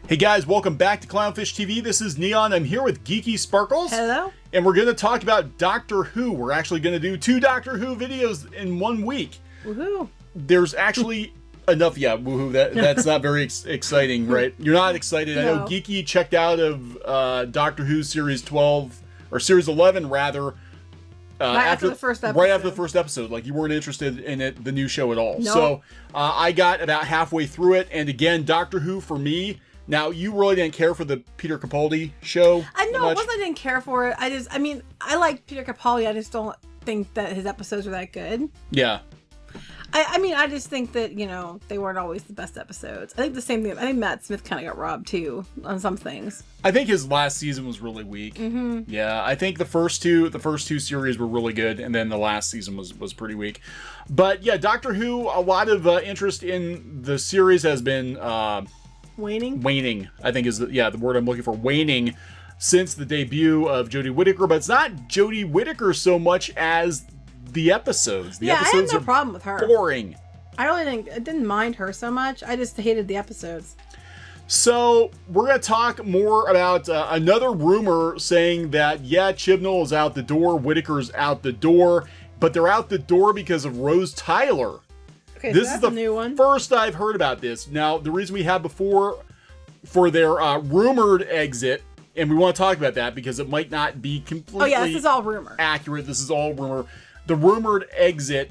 Hey guys, welcome back to Clownfish TV. This is Neon. I'm here with Geeky Sparkles. Hello. And we're going to talk about Doctor Who. We're actually going to do 2 Doctor Who videos in 1 week. Woohoo. There's actually enough. Yeah, woohoo. That's not very exciting, right? You're not excited. No. I know Geeky checked out of Doctor Who Series 12, or Series 11 rather. Right after the first episode. Right after the first episode. Like, you weren't interested in the new show at all. No. So, I got about halfway through it. And again, Doctor Who for me... Now, you really didn't care for the Peter Capaldi show? I know, it wasn't I didn't care for it. I mean, I like Peter Capaldi. I just don't think that his episodes were that good. Yeah. I mean, I just think that, you know, they weren't always the best episodes. I think the same thing. I think Matt Smith kind of got robbed, too, on some things. I think his last season was really weak. Mm-hmm. Yeah, I think the first two series were really good, and then the last season was pretty weak. But, yeah, Doctor Who, a lot of interest in the series has been... Waning? Waning, I think is the word I'm looking for. Waning since the debut of Jodie Whittaker, but it's not Jodie Whittaker so much as the episodes. The episodes I have no problem with her. Boring. I didn't mind her so much. I just hated the episodes. So we're going to talk more about another rumor saying that, yeah, Chibnall is out the door, Whittaker's out the door, but they're out the door because of Rose Tyler. Okay, this so is the new one. First I've heard about this. Now, the reason we had before for their rumored exit, and we want to talk about that because it might not be completely this is all rumor. Accurate. This is all rumor. The rumored exit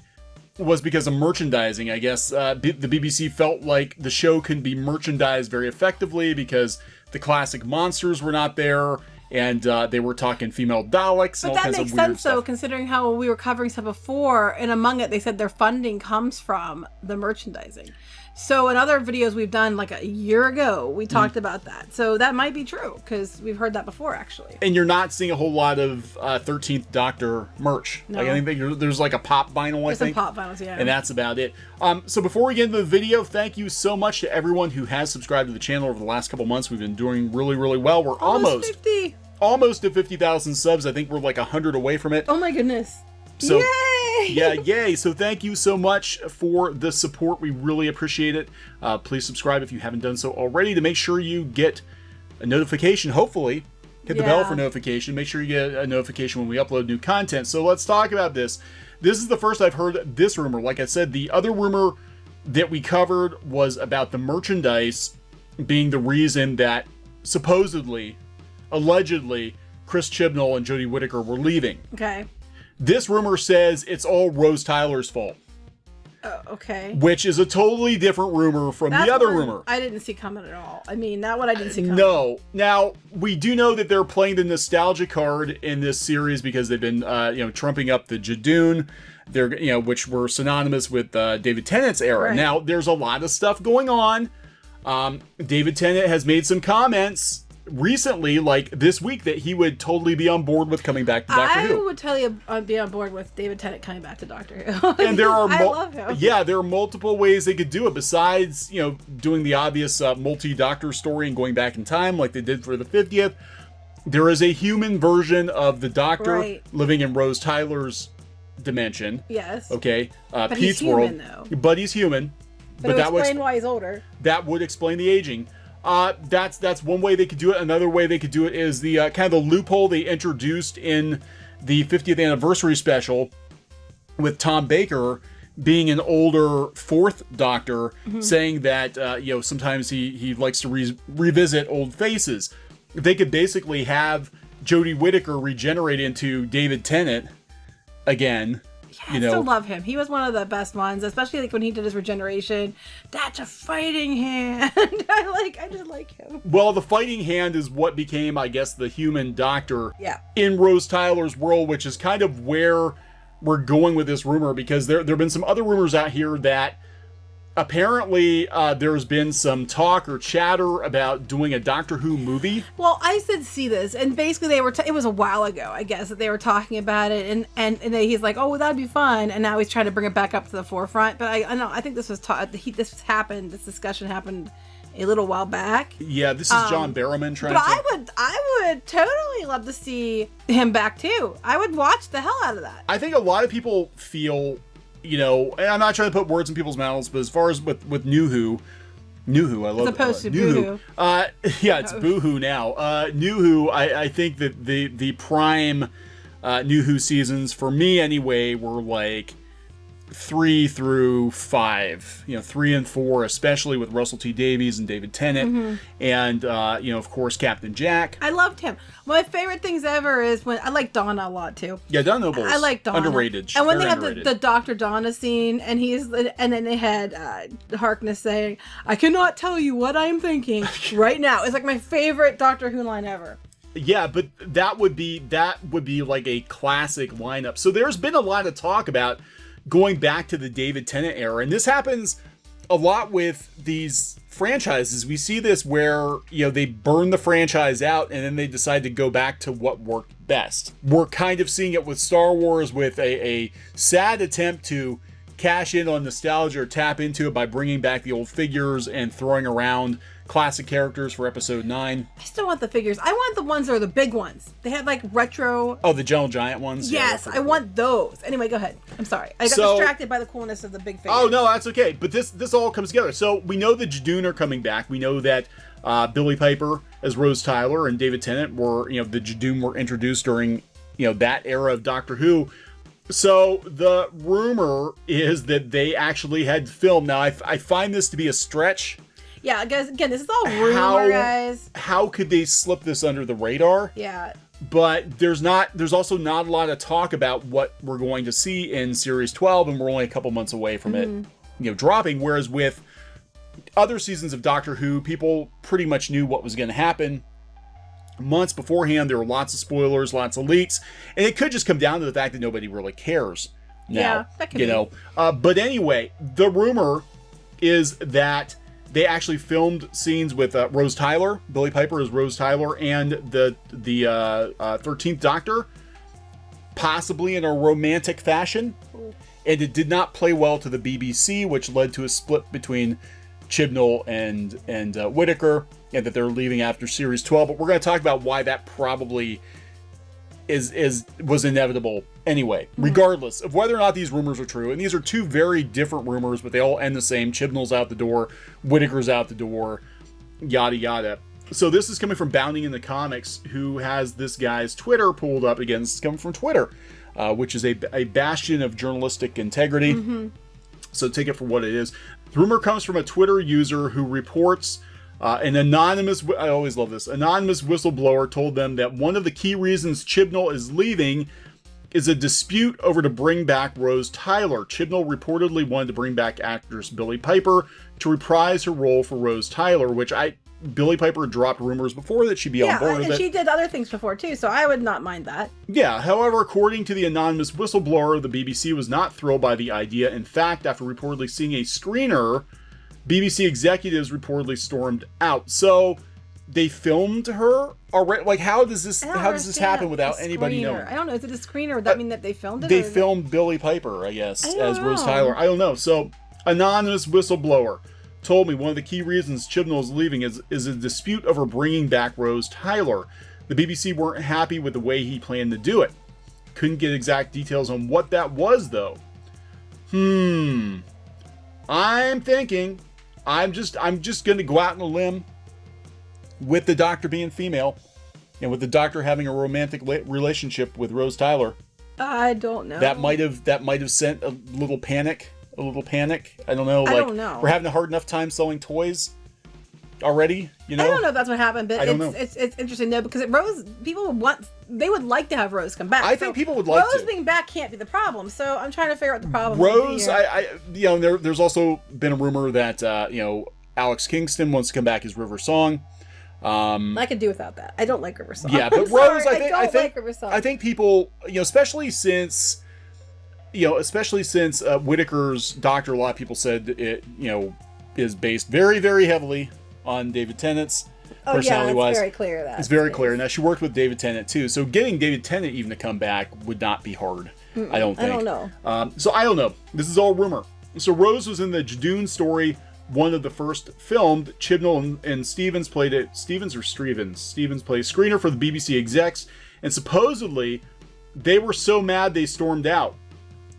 was because of merchandising. I guess the BBC felt like the show couldn't be merchandised very effectively because the classic monsters were not there. And they were talking female Daleks and all kinds of weird stuff. But that makes sense, though, considering how we were covering stuff before, and among it, they said their funding comes from the merchandising. So in other videos we've done, like a year ago, we talked about that. So that might be true, because we've heard that before, actually. And you're not seeing a whole lot of 13th Doctor merch. No. Like, I think there's like a pop vinyl, I think. Some pop vinyls, yeah. And that's about it. So before we get into the video, thank you so much to everyone who has subscribed to the channel over the last couple months. We've been doing really, really well. We're almost 50. Almost to 50,000 subs. I think we're like 100 away from it. Oh my goodness. So, yay! Yeah, yay. So thank you so much for the support. We really appreciate it. Please subscribe if you haven't done so already to make sure you get a notification. Hopefully, hit the bell for notification. Make sure you get a notification when we upload new content. So let's talk about this. This is the first I've heard this rumor. Like I said, the other rumor that we covered was about the merchandise being the reason that supposedly... allegedly, Chris Chibnall and Jodie Whittaker were leaving. Okay. This rumor says it's all Rose Tyler's fault. Oh, okay. Which is a totally different rumor from the other rumor. I didn't see coming at all. I mean, that one I didn't see coming. No. Now, we do know that they're playing the nostalgia card in this series because they've been, trumping up the Jadoon. They're, which were synonymous with David Tennant's era. Right. Now, there's a lot of stuff going on. David Tennant has made some comments recently, like this week, that he would totally be on board with coming back to Doctor Who. I would totally be on board with David Tennant coming back to Doctor Who. And there are I love him. Yeah, there are multiple ways they could do it besides, doing the obvious multi-Doctor story and going back in time like they did for the 50th. There is a human version of the Doctor living in Rose Tyler's dimension. Yes. Okay. But Pete's he's human, world. though. But he's human. But that would explain why he's older. That would explain the aging. That's one way they could do it. Another way they could do it is the kind of the loophole they introduced in the 50th anniversary special with Tom Baker being an older 4th Doctor, saying that sometimes he likes to revisit old faces. They could basically have Jodie Whittaker regenerate into David Tennant again. I still love him. He was one of the best ones, especially like when he did his regeneration. That's a fighting hand. I just like him. Well, the fighting hand is what became, I guess, the human Doctor in Rose Tyler's world, which is kind of where we're going with this rumor, because there have been some other rumors out here that apparently there's been some talk or chatter about doing a Doctor Who movie. Well, I did see this, and basically they were it was a while ago, I guess, that they were talking about it, and then he's like, oh, well, that'd be fun, and now he's trying to bring it back up to the forefront. But I know, I think this was this discussion happened a little while back. Yeah, this is John Barrowman trying to... But I would totally love to see him back, too. I would watch the hell out of that. I think a lot of people feel... and I'm not trying to put words in people's mouths, but as far as with New Who, New Who, I love As opposed to New Boo Who. Yeah, it's Boo Hoo now. New Who, I think that the prime New Who seasons, for me anyway, were like 3 through 5, 3 and 4, especially with Russell T Davies and David Tennant, and of course Captain Jack. I loved him. My favorite things ever is when I like Donna a lot too. Yeah, Donna Noble's I like Donna. underrated. And when they have underrated. the Dr. Donna scene, and then they had Harkness saying, "I cannot tell you what I am thinking right now." It's like my favorite Doctor Who line ever. Yeah, but that would be like a classic lineup. So there's been a lot of talk about going back to the David Tennant era, and this happens a lot with these franchises. We see this where they burn the franchise out and then they decide to go back to what worked best. We're kind of seeing it with Star Wars, with a sad attempt to cash in on nostalgia or tap into it by bringing back the old figures and throwing around classic characters for episode 9. I still want the figures. I want the ones that are the big ones. They have like retro. Oh, the Gentle Giant ones? Yes, I want those. Anyway, go ahead. I'm sorry. I got distracted by the coolness of the big figures. Oh, no, that's okay. But this all comes together. So we know the Jadoon are coming back. We know that Billie Piper as Rose Tyler and David Tennant were, the Jadoon were introduced during, that era of Doctor Who. So the rumor is that they actually had filmed. Now, I find this to be a stretch. Yeah, guys, again, this is all rumor, guys. How could they slip this under the radar? Yeah. But there's also not a lot of talk about what we're going to see in Series 12, and we're only a couple months away from it, dropping. Whereas with other seasons of Doctor Who, people pretty much knew what was going to happen months beforehand. There were lots of spoilers, lots of leaks, and it could just come down to the fact that nobody really cares now. Yeah, that could be. But anyway, the rumor is that they actually filmed scenes with Rose Tyler, Billie Piper as Rose Tyler, and the 13th Doctor, possibly in a romantic fashion. And it did not play well to the BBC, which led to a split between Chibnall and Whittaker, and that they're leaving after Series 12. But we're going to talk about why that probably was inevitable anyway, regardless of whether or not these rumors are true. And these are two very different rumors, but they all end the same. Chibnall's out the door, Whittaker's out the door, yada yada. So this is coming from Bounding in the Comics, who has this guy's Twitter pulled up again. This is coming from Twitter, which is a bastion of journalistic integrity. So take it for what it is. The rumor comes from a Twitter user who reports an anonymous, I always love this, anonymous whistleblower told them that one of the key reasons Chibnall is leaving is a dispute over to bring back Rose Tyler. Chibnall reportedly wanted to bring back actress Billie Piper to reprise her role for Rose Tyler, which Billie Piper dropped rumors before that she'd be on board with it. And she did other things before too, so I would not mind that. Yeah, however, according to the anonymous whistleblower, the BBC was not thrilled by the idea. In fact, after reportedly seeing a screener, BBC executives reportedly stormed out. So they filmed her already. Like, how does this happen without anybody knowing? I don't know. Is it a screener? Would that mean that they filmed it? They filmed Billie Piper, I guess, as Rose Tyler. I don't know. So, anonymous whistleblower told me one of the key reasons Chibnall is leaving is a dispute over bringing back Rose Tyler. The BBC weren't happy with the way he planned to do it. Couldn't get exact details on what that was, though. I'm thinking, I'm just going to go out on a limb with the Doctor being female and with the Doctor having a romantic relationship with Rose Tyler. I don't know. That might have sent a little panic. I don't know. I don't know. We're having a hard enough time selling toys already, I don't know if that's what happened, but it's interesting though, because they would like to have Rose come back. I think people would like Rose to. being back can't be the problem, so I'm trying to figure out the problem. Rose, there's also been a rumor that Alex Kingston wants to come back as River Song. I could do without that. I don't like River Song. Yeah, but Rose, I think like River Song. I think people, especially since Whittaker's Doctor, a lot of people said it, is based very, very heavily on David Tennant's personality-wise. It's very clear It's very clear. Now, she worked with David Tennant, too, so getting David Tennant even to come back would not be hard, I don't think. I don't know. So I don't know. This is all rumor. So Rose was in the Jadoon story, one of the first filmed. Chibnall and Stevens played it. Stevens played a screener for the BBC execs, and supposedly they were so mad they stormed out.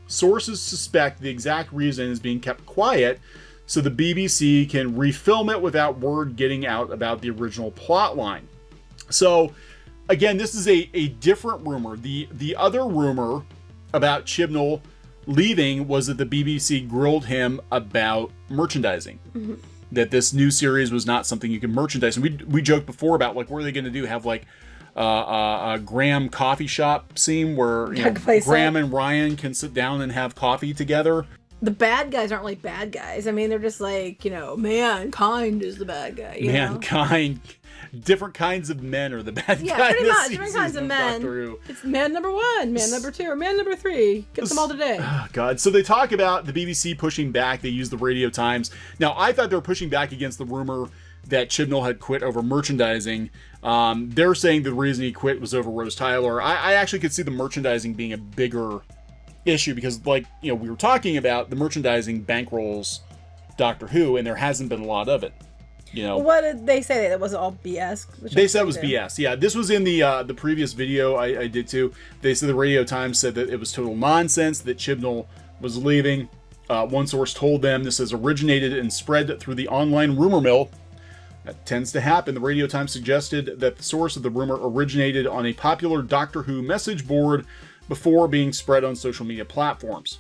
Sources suspect the exact reason is being kept quiet. so the BBC can refilm it without word getting out about the original plot line. So, again, this is a different rumor. The other rumor about Chibnall leaving was that the BBC grilled him about merchandising. Mm-hmm. That this new series was not something you can merchandise. And we joked before about, like, what are they going to do? Have, like, a Graham coffee shop scene where Graham and Ryan can sit down and have coffee together? The bad guys aren't really bad guys. I mean, they're just like, mankind is the bad guy. Mankind. Different kinds of men are the bad guys. Yeah, pretty much. Different kinds of men. It's man number 1, man number 2, or man number 3. Get them all today. Oh, God. So they talk about the BBC pushing back. They use the Radio Times. Now, I thought they were pushing back against the rumor that Chibnall had quit over merchandising. They're saying the reason he quit was over Rose Tyler. I actually could see the merchandising being a bigger issue because, like, we were talking about, the merchandising bankrolls Doctor Who, and there hasn't been a lot of it. What did they say? That wasn't all BS? They said it was BS. Yeah, this was in the previous video I did too. They said the Radio Times said that it was total nonsense, that Chibnall was leaving. One source told them this has originated and spread through the online rumor mill. That tends to happen. The Radio Times suggested that the source of the rumor originated on a popular Doctor Who message board before being spread on social media platforms.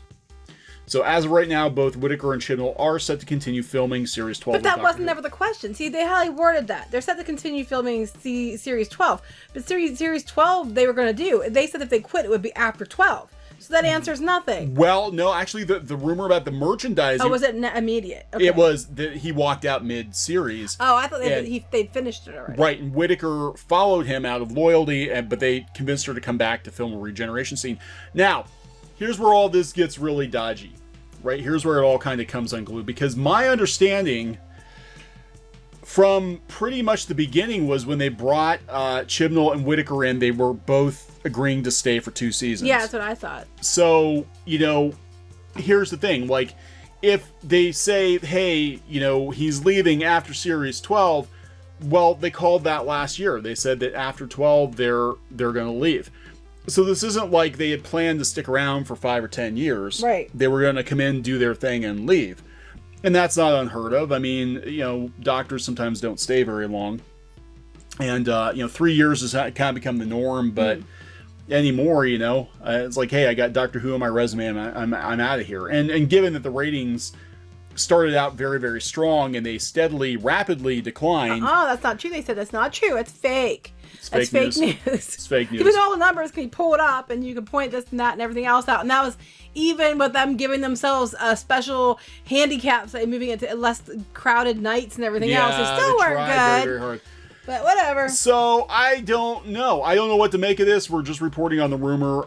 So as of right now, both Whittaker and Chibnall are set to continue filming Series 12. But that wasn't never the question. See, they highly worded that. They're set to continue filming Series 12. But Series 12 they were going to do. They said if they quit, it would be after 12. So that answers nothing. Well, no, actually, the rumor about the merchandising... Oh, was it immediate? Okay. It was that he walked out mid-series. Oh, I thought they'd finished it already. Right, and Whittaker followed him out of loyalty, but they convinced her to come back to film a regeneration scene. Now, here's where all this gets really dodgy. Right, here's where it all kind of comes unglued. Because my understanding from pretty much the beginning was when they brought Chibnall and Whittaker in, they were both agreeing to stay for 2 seasons. Yeah, that's what I thought. So, here's the thing. Like, if they say, hey, he's leaving after Series 12, well, they called that last year. They said that after 12, they're going to leave. So this isn't like they had planned to stick around for 5 or 10 years. Right. They were going to come in, do their thing, and leave. And that's not unheard of. I mean, doctors sometimes don't stay very long. And, 3 years has kind of become the norm, but anymore, it's like, hey, I got Doctor Who on my resume, and I'm out of here. And given that the ratings started out very, very strong, and they steadily, rapidly declined. Oh, that's not true. They said that's not true. It's fake. That's fake news. It's fake news. Given all the numbers, can you pull it up and you can point this and that and everything else out. And that was even with them giving themselves special handicaps, like moving into less crowded nights and everything else. They still weren't good. Very, very hard. But whatever. So I don't know. I don't know what to make of this. We're just reporting on the rumor.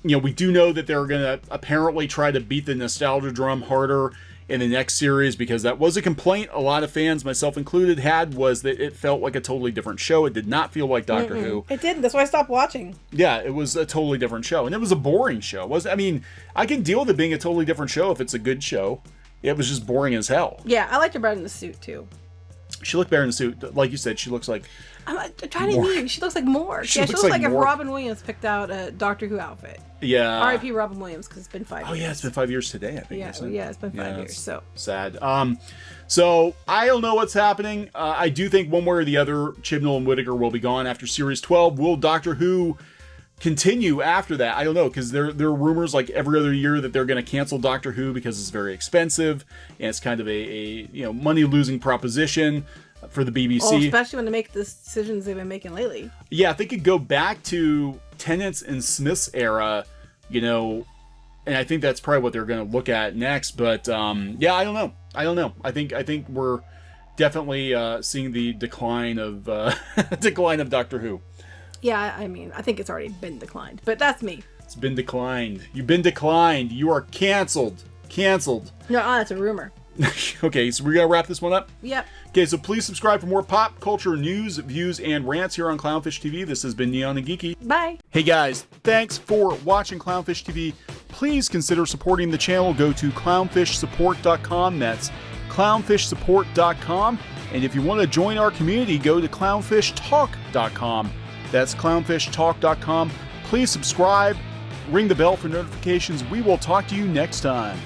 We do know that they're going to apparently try to beat the nostalgia drum harder in the next series, because that was a complaint a lot of fans, myself included, had, was that it felt like a totally different show. It did not feel like Doctor Who. It didn't. That's why I stopped watching. Yeah, it was a totally different show. And it was a boring show. I can deal with it being a totally different show if it's a good show. It was just boring as hell. Yeah, I liked her better in the suit, too. She looked better in the suit. Like you said, she looks like... I'm trying to mean, she looks like more. She looks like if Robin Williams picked out a Doctor Who outfit. Yeah. R.I.P. Robin Williams, because it's been 5 years. Oh, yeah, it's been 5 years today, I think. Yeah, it's been 5 years, so. Sad. So, I don't know what's happening. I do think one way or the other, Chibnall and Whittaker will be gone after Series 12. Will Doctor Who continue after that? I don't know, because there are rumors like every other year that they're going to cancel Doctor Who because it's very expensive, and it's kind of a money-losing proposition for the BBC. Oh, especially when they make the decisions they've been making lately. Yeah, if they could go back to Tennant's and Smith's era, and I think that's probably what they're going to look at next. But I don't know. I think we're definitely seeing the decline of Doctor Who. Yeah, I mean, I think it's already been declined, but that's me. It's been declined. You've been declined. You are canceled. Canceled. No, that's a rumor. Okay, so we're going to wrap this one up? Yep. Okay, so please subscribe for more pop culture news, views, and rants here on Clownfish TV. This has been Neon and Geeky. Bye. Hey guys, thanks for watching Clownfish TV. Please consider supporting the channel. Go to clownfishsupport.com. That's clownfishsupport.com. And if you want to join our community, go to clownfishtalk.com. That's clownfishtalk.com. Please subscribe, ring the bell for notifications. We will talk to you next time.